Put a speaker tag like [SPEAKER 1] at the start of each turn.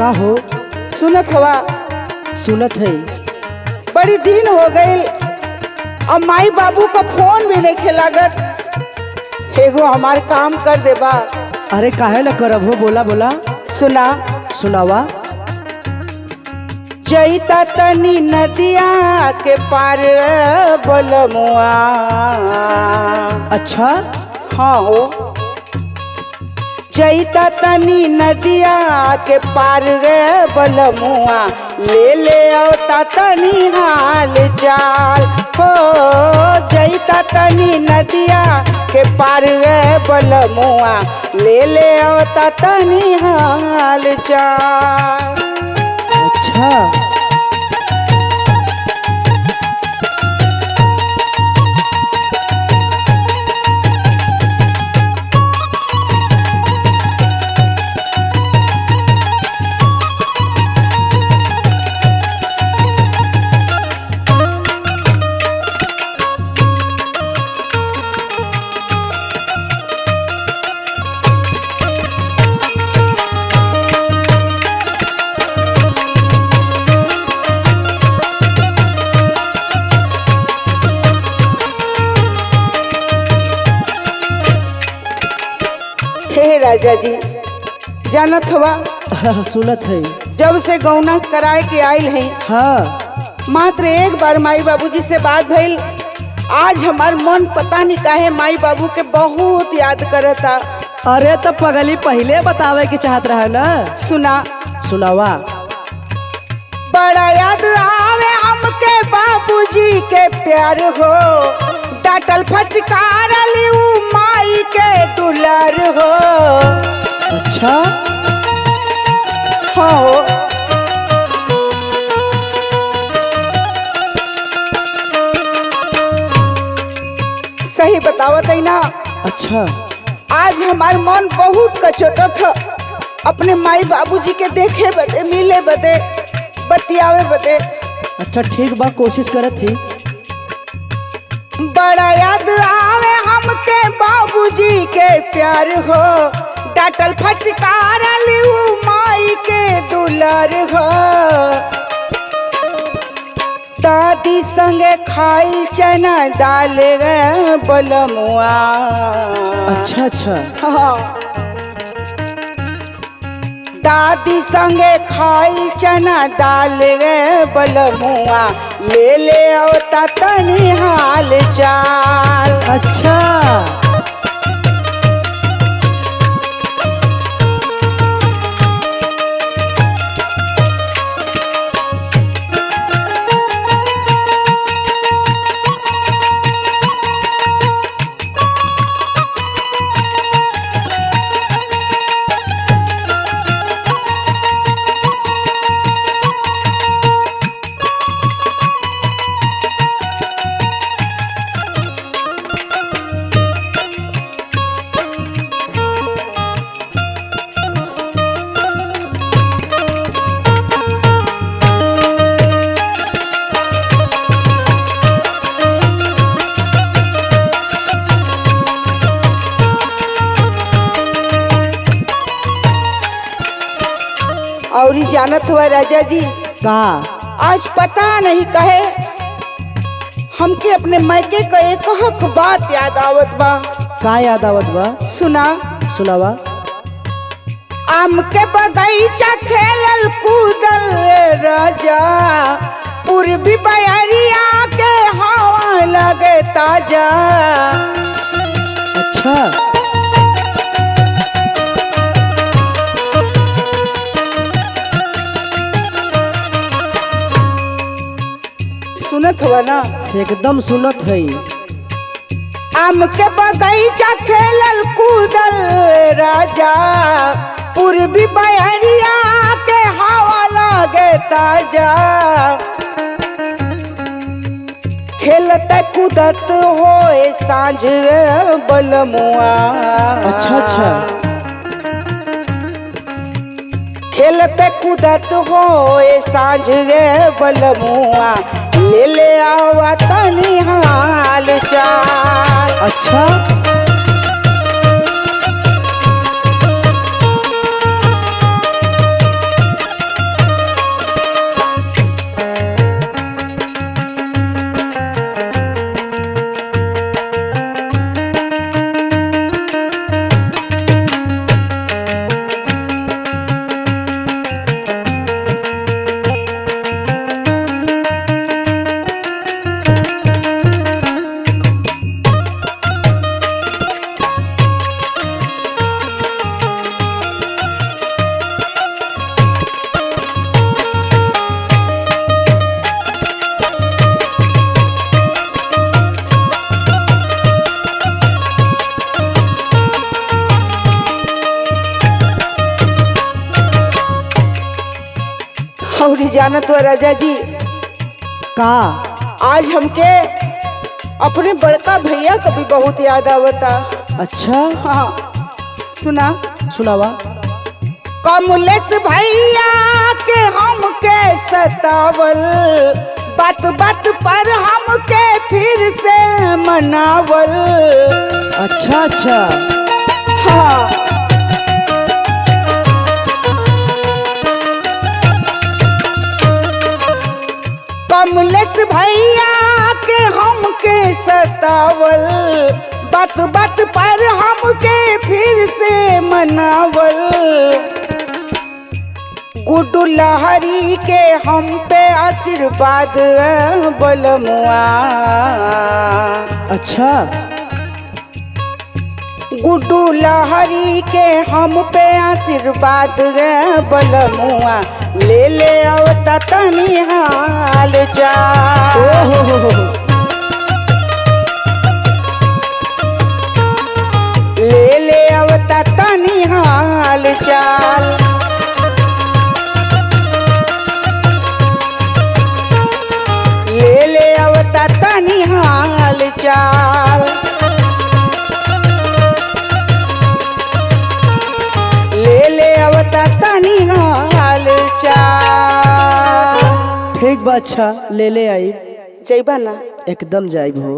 [SPEAKER 1] का हो?
[SPEAKER 2] सुनत हवा?
[SPEAKER 1] सुनत है।
[SPEAKER 2] बड़ी दिन हो गई और माई बाबू का फोन भी नहीं लागत। एगो हमार काम कर देबा?
[SPEAKER 1] अरे काहे न करब हो, बोला बोला।
[SPEAKER 2] सुना।
[SPEAKER 1] सुनावा।
[SPEAKER 2] जईता तनी नदिया के पार बलमुआ।
[SPEAKER 1] अच्छा।
[SPEAKER 2] हाँ हो। जईता तनी नदिया के पार रे बलमुआ, ले ले औता तनी हाल चाल हो। जईता तनी नदिया के पार रे बलमुआ, ले ले औता तनी हाल चाल।
[SPEAKER 1] अच्छा।
[SPEAKER 2] हे राजा जी, जानत हवा?
[SPEAKER 1] सुनत है।
[SPEAKER 2] जब से गौना कराए के आयल है,
[SPEAKER 1] हाँ।
[SPEAKER 2] मात्र एक बार माई बाबूजी से बात भइल। आज हमार मन पता नहीं काहे माई बाबू के बहुत याद करता।
[SPEAKER 1] अरे तो पगली पहले बतावे के चाहत रहा ना।
[SPEAKER 2] सुना।
[SPEAKER 1] सुनावा।
[SPEAKER 2] बड़ा याद आवे हमके बाबूजी के प्यार हो, डाटल फटकार लियू माई के दुलार हो।
[SPEAKER 1] अच्छा।
[SPEAKER 2] हो। सही बतावत है ना।
[SPEAKER 1] अच्छा।
[SPEAKER 2] आज हमार मन बहुत कचोटत था अपने माई बाबूजी के देखे बदे, मिले बदे, बतियावे बदे।
[SPEAKER 1] अच्छा ठीक बा, कोशिश करत थी।
[SPEAKER 2] बड़ा याद आवे हमके बाबूजी के प्यार हो, डाटल फटकार लियू माई के दुलार हो। दादी संगे खाई चना दाल रे बलमुआ।
[SPEAKER 1] अच्छा अच्छा।
[SPEAKER 2] हाँ। दादी संगे खाई चना दाल रे बलमुआ, ले ले औता तनी हाल चाल।
[SPEAKER 1] अच्छा।
[SPEAKER 2] और जानत हुआ राजा जी,
[SPEAKER 1] का?
[SPEAKER 2] आज पता नहीं कहे हमके अपने मायके का एक बात याद आवत बा।
[SPEAKER 1] का याद आवत बा?
[SPEAKER 2] सुना।
[SPEAKER 1] सुनावा।
[SPEAKER 2] आम के बगीचा खेलल कूदल राजा, पूर्वी बयरिया के हवा लगे ताजा।
[SPEAKER 1] अच्छा।
[SPEAKER 2] सुनत हुआ ना?
[SPEAKER 1] एकदम सुनत है।
[SPEAKER 2] आम के बगीचा खेलल कूदल राजा, पूर्वी बयरिया के हवा लगे ताजा। खेलते कूदत होए सांझ बलमुआ।
[SPEAKER 1] अच्छा अच्छा।
[SPEAKER 2] खेलते कूदत होए सांझ बलमुआ, ले ले आवा तनी हाल चाल।
[SPEAKER 1] अच्छा।
[SPEAKER 2] और जानत हो राजा जी,
[SPEAKER 1] का?
[SPEAKER 2] आज हमके अपने बड़का भैया का भी बहुत याद आवता।
[SPEAKER 1] अच्छा,
[SPEAKER 2] हाँ सुना।
[SPEAKER 1] सुनावा।
[SPEAKER 2] कमलेश भैया के हमके सतावल, बात बात पर हमके फिर से मनावल।
[SPEAKER 1] अच्छा अच्छा।
[SPEAKER 2] हाँ कमलेश भैया के हमके सतावल, बात बात पर हमके फिर से मनावल। गुड्डू लहरी के हम पे आशीर्वाद बलमुआ।
[SPEAKER 1] अच्छा,
[SPEAKER 2] गुड्डू लहरी के हम पे आशीर्वाद बलमुआ। ले ले आवता तनी हाल चाल। ले ले आवता तनी हाल चाल। ले ले आवता तनी हाल चाल। ले ले आवता तनी हाल चाल।
[SPEAKER 1] ठीक बा, अच्छा ले ले आई।
[SPEAKER 2] जइबा ना?
[SPEAKER 1] एकदम जाइब हो।